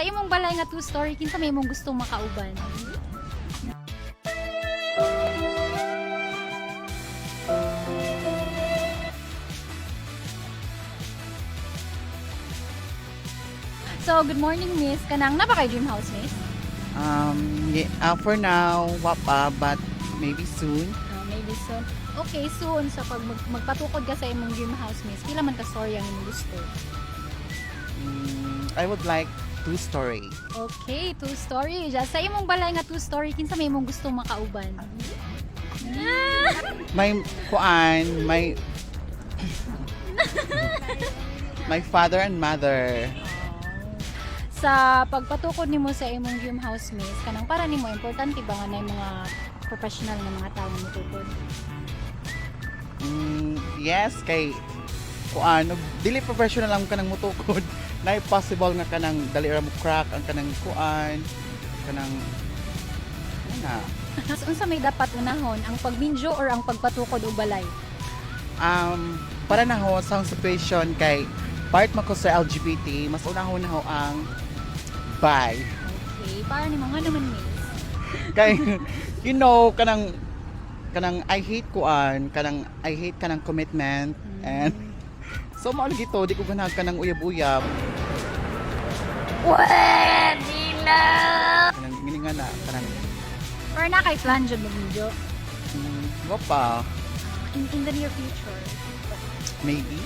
Sa imong balay nga two story kinsa may imong gustong makauban? So, good morning, miss. Kanang napa kay dream house, miss? For now, wapa, but maybe soon. Maybe soon. Okay, soon. So, pag magpatukod ka sa imong dream house, miss, pila man ka story ang imong gusto? I would like 2-story. Okay, two story. Sa imong balay nga two story, kinsa may imong gustong makauban? My kuan, my father and mother. Sa pagpatukod nimo sa imong dream house, miss, kanang para nimo importante ba nga na mga professional na mga tao mo tukod? Yes, kay kuan, dili professional lang kanang mutukod. Na possible nga kanang dali ra mo crack ang kanang kuan, kanang ana. So, unsa may dapat unahon, ang pagminjo or ang pagpatukod og balay? Para na ho sa situation kay part man ko sa LGBT, mas unahon na ho ang bye. Okay, para nimo nga naman, miss. Kay kanang I hate kuan, I hate kanang commitment and so mao gito di ko ganahan kanang uyab-uyab. Pwede na! Kanang gininga na kanang Or na kay plan jud magminjo wapa in the near future. maybe.